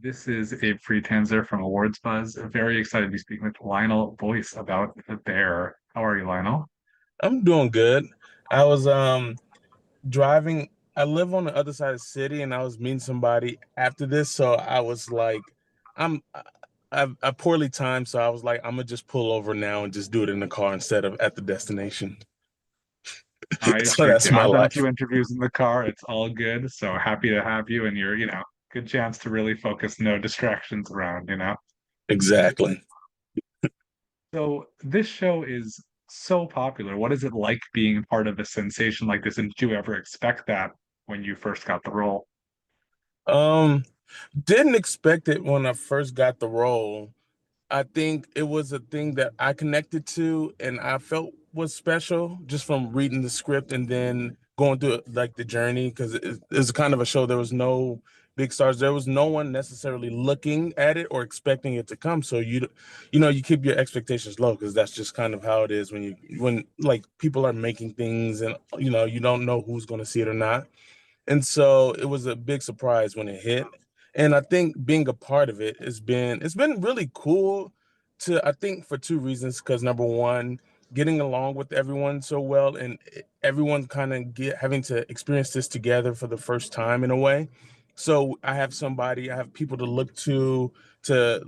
This is Abe Friedtanzer from Awards Buzz. Very excited to be speaking with Lionel Boyce about The Bear. How are you, Lionel? I'm doing good. I was driving. I live on the other side of the city, and I was meeting somebody after this. So I was like, I'm I poorly timed, so I was like, I'm gonna just pull over now and just do it in the car instead of at the destination. I So appreciate that's it. my I've done a life. few interviews in the car. It's all good. So happy to have you and you're good chance to really focus, no distractions around. Exactly. So this show is so popular. What is it like being part of a sensation like this? And did you ever expect that when you first got the role? Um, didn't expect it when I first got the role. I think it was a thing that I connected to and I felt was special just from reading the script and then going through like the journey because it was kind of a show. There was no big stars. There was no one necessarily looking at it or expecting it to come. So you keep your expectations low because that's just kind of how it is when like people are making things and you don't know who's going to see it or not. And so it was a big surprise when it hit. And I think being a part of it it's been really cool to I think for two reasons. Because number one, getting along with everyone so well and everyone kind of get having to experience this together for the first time in a way. So I have people to look to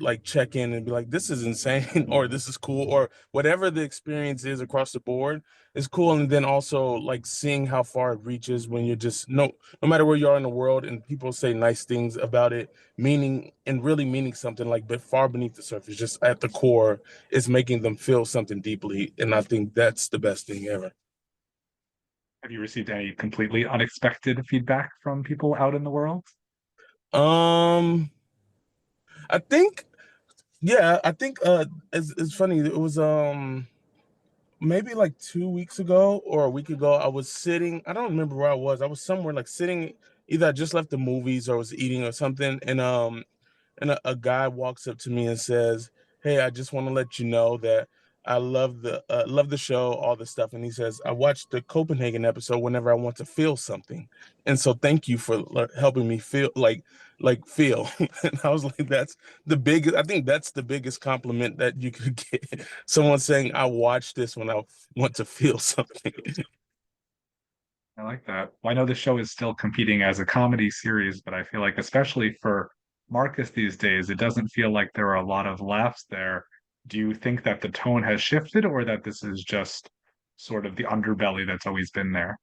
like check in and be like, this is insane or this is cool or whatever the experience is across the board is cool. And then also like seeing how far it reaches when you're just no matter where you are in the world and people say nice things about it, meaning and really meaning something like but far beneath the surface, just at the core, is making them feel something deeply. And I think that's the best thing ever. Have you received any completely unexpected feedback from people out in the world? Um, I think, yeah, I think it's funny. It was maybe like 2 weeks ago or a week ago. I was sitting, I don't remember where I was. I was somewhere like sitting, either I just left the movies or was eating or something, and a guy walks up to me and says, "Hey, I just want to let you know that I love the show, all the stuff." And he says, "I watched the Copenhagen episode whenever I want to feel something, and so thank you for helping me feel like feel." And I was like, "That's the biggest. I think that's the biggest compliment that you could get. Someone saying I watched this when I want to feel something." I like that. Well, I know the show is still competing as a comedy series, but I feel like, especially for Marcus these days, it doesn't feel like there are a lot of laughs there. Do you think that the tone has shifted, or that this is just sort of the underbelly that's always been there?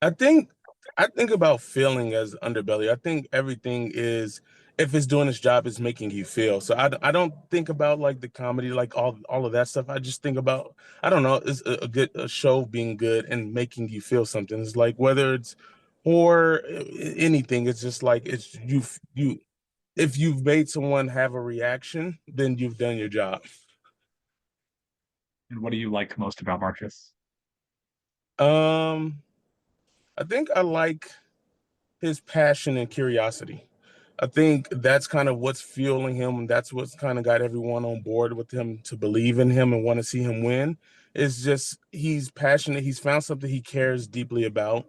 I think I think about feeling as underbelly. I think everything is if it's doing its job, it's making you feel. So I don't think about like the comedy, like all of that stuff. I just think about I don't know, it's a show being good and making you feel something. It's like whether it's horror, anything. It's just like it's you if you've made someone have a reaction, then you've done your job. And what do you like most about Marcus? Um, I think I like his passion and curiosity. I think that's kind of what's fueling him, and that's what's kind of got everyone on board with him to believe in him and want to see him win. It's just he's passionate. He's found something he cares deeply about,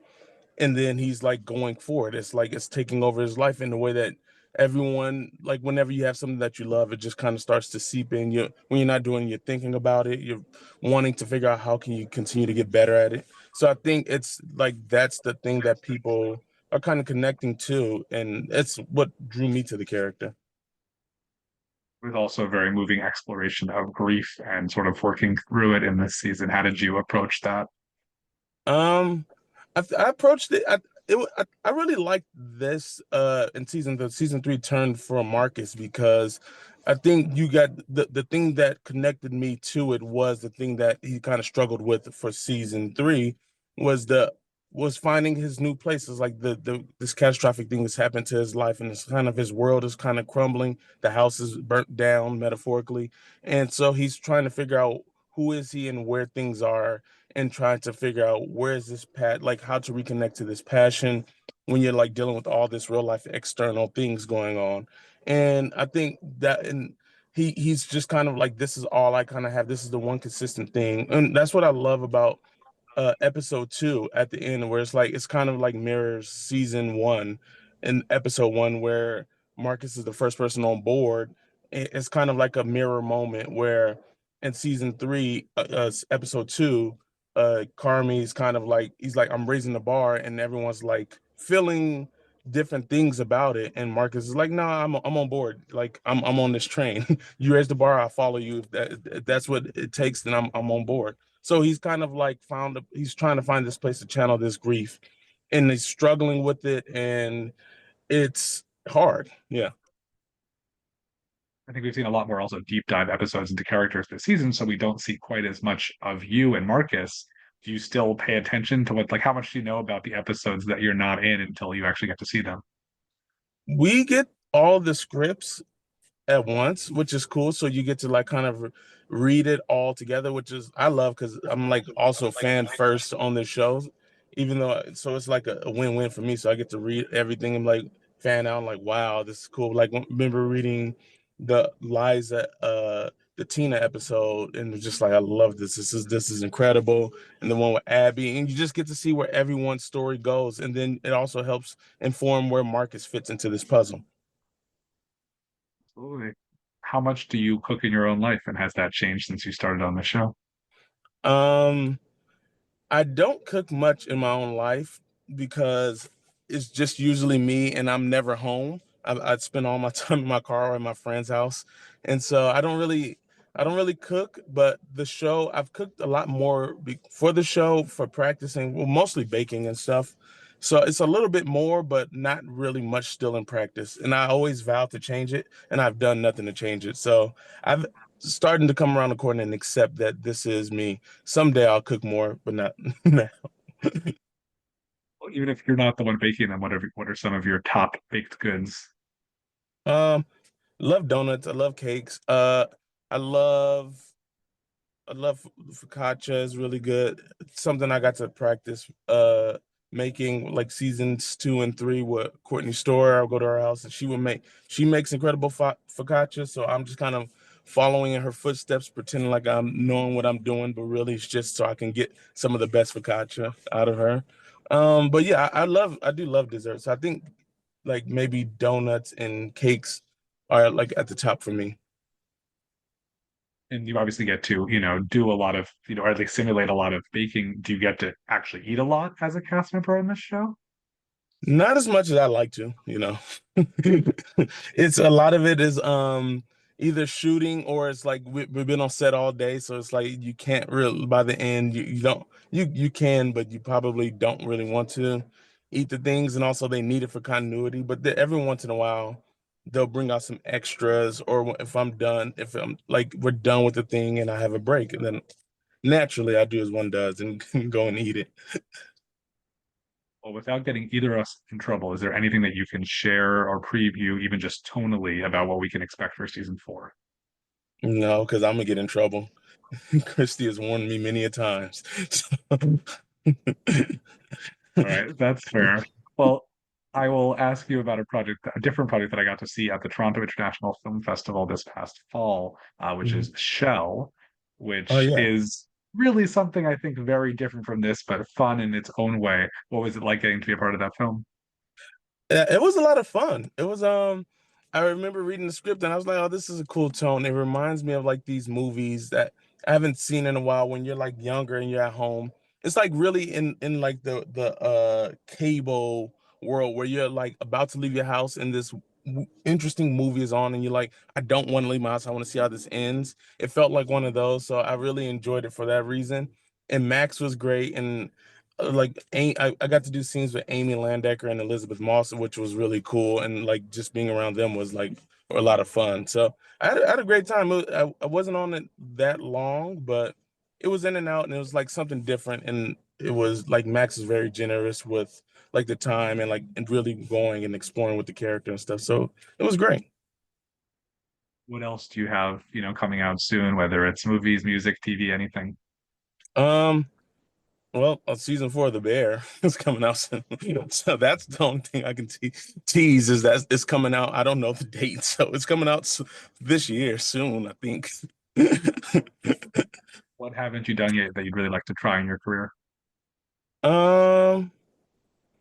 and then he's like going for it. It's like it's taking over his life in the way that everyone like whenever you have something that you love, it just kind of starts to seep in. You when you're not doing, you're thinking about it. You're wanting to figure out how can you continue to get better at it. So I think it's like that's the thing that people are kind of connecting to, and it's what drew me to the character. With also a very moving exploration of grief and sort of working through it in this season. How did you approach that? Um, I approached it. I really liked this in season three turn for Marcus because I think you got the thing that connected me to it was the thing that he kind of struggled with for season three was the was finding his new places like the this catastrophic thing that's happened to his life and it's kind of his world is kind of crumbling, the house is burnt down metaphorically, and so he's trying to figure out who is he and where things are and trying to figure out where is this like how to reconnect to this passion when you're like dealing with all this real life external things going on. And I think that and he's just kind of like this is all I kind of have. This is the one consistent thing. And that's what I love about episode two at the end where it's like it's kind of like mirrors season one and episode one where Marcus is the first person on board. It's kind of like a mirror moment where in season three, episode two, Carmi's kind of like he's like, I'm raising the bar, and everyone's like feeling different things about it. And Marcus is like, nah, I'm on board. Like I'm on this train. You raise the bar, I'll follow you. If that's what it takes, then I'm on board. So he's kind of like he's trying to find this place to channel this grief, and he's struggling with it, and it's hard. Yeah. I think we've seen a lot more also deep dive episodes into characters this season, so we don't see quite as much of you and Marcus. Do you still pay attention to what, like, how much do you know about the episodes that you're not in until you actually get to see them? We get all the scripts at once, which is cool. So you get to like kind of read it all together, which is I love because I'm like also fan first on this show, even though so it's like a win-win for me. So I get to read everything and like fan out, like wow, this is cool. Like remember reading the Liza the Tina episode and it's just like I love this. This is incredible. And the one with Abby, and you just get to see where everyone's story goes. And then it also helps inform where Marcus fits into this puzzle. Absolutely. How much do you cook in your own life, and has that changed since you started on the show? Um I don't cook much in my own life because it's just usually me and I'm never home. I spend all my time in my car or at my friend's house. And so I don't really cook, but the show I've cooked a lot more for the show for practicing, well, mostly baking and stuff. So it's a little bit more, but not really much still in practice. And I always vow to change it, and I've done nothing to change it. So I've starting to come around the corner and accept that this is me. Someday I'll cook more, but not now. Well, even if you're not the one baking them, what are some of your top baked goods? Um, love donuts. I love cakes. I love I love focaccia is really good. It's something I got to practice making like seasons two and three with Courtney Store. I'll go to her house and she makes incredible focaccia. So I'm just kind of following in her footsteps, pretending like I'm knowing what I'm doing, but really it's just so I can get some of the best focaccia out of her. But yeah, I do love desserts. I think like maybe donuts and cakes are like at the top for me. And you obviously get to, do a lot of, or at least simulate a lot of baking. Do you get to actually eat a lot as a cast member on this show? Not as much as I like to, you know. It's a lot of it is either shooting or it's like we've been on set all day, so it's like you can't really by the end you don't you can, but you probably don't really want to eat the things, and also they need it for continuity. But every once in a while they'll bring out some extras, or if I'm like we're done with the thing and I have a break, and then naturally I do as one does and go and eat it. Well, without getting either of us in trouble, is there anything that you can share or preview, even just tonally, about what we can expect for season four? No, because I'm gonna get in trouble. Christy has warned me many a times. All right, that's fair. Well, I will ask you about a different project that I got to see at the Toronto International Film Festival this past fall, which Mhm. is Shell, Oh which yeah. is really something I think very different from this, but fun in its own way. What was it like getting to be a part of that film? It was a lot of fun. It was I remember reading the script and I was like, oh, this is a cool tone. It reminds me of like these movies that I haven't seen in a while when you're like younger and you're at home. It's like really in like the cable world where you're like about to leave your house and this interesting movie is on and you're like, I don't want to leave my house. I want to see how this ends. It felt like one of those, so I really enjoyed it for that reason. And Max was great, and I got to do scenes with Amy Landecker and Elizabeth Moss, which was really cool. And like just being around them was like a lot of fun. So I had a great time. I wasn't on it that long, but it was in and out, and it was like something different. And it was like Max is very generous with like the time and like and really going and exploring with the character and stuff. So it was great. What else do you have, coming out soon, whether it's movies, music, TV, anything? Um, Well, season four of The Bear is coming out soon. So that's the only thing I can tease is that it's coming out. I don't know the date, so it's coming out this year soon, I think. What haven't you done yet that you'd really like to try in your career? Um,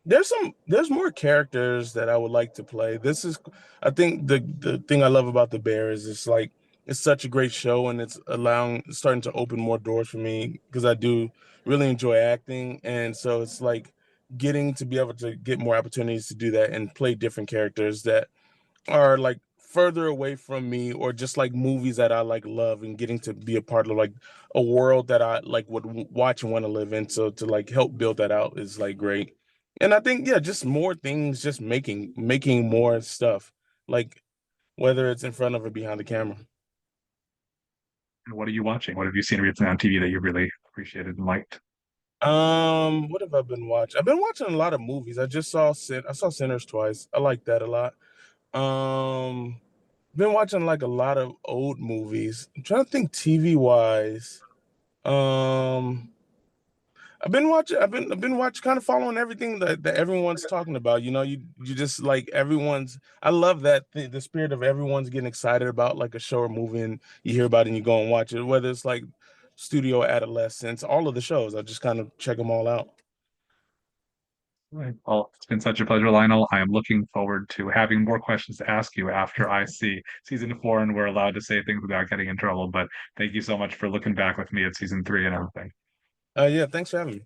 there's more characters that I would like to play. This is I think the thing I love about The Bear is it's such a great show and it's allowing starting to open more doors for me because I do really enjoy acting, and so it's like getting to be able to get more opportunities to do that and play different characters that are like further away from me, or just like movies that I like love, and getting to be a part of like a world that I like would watch and want to live in. So to like help build that out is like great. And I think yeah, just more things, just making more stuff, like whether it's in front of or behind the camera. And what are you watching? What have you seen recently on TV that you really appreciated and liked? What have I been watching? I've been watching a lot of movies. I saw Sinners twice. I like that a lot. Um, been watching like a lot of old movies. I'm trying to think TV wise. Um, I've been watching, kind of following everything that everyone's talking about. You know, you just like everyone's. I love that the spirit of everyone's getting excited about like a show or movie, and you hear about it and you go and watch it. Whether it's like Studio Adolescence, all of the shows, I just kind of check them all out. Right. Well, it's been such a pleasure, Lionel. I am looking forward to having more questions to ask you after I see season 4 and we're allowed to say things without getting in trouble. But thank you so much for looking back with me at season 3 and everything. Yeah, thanks for having me.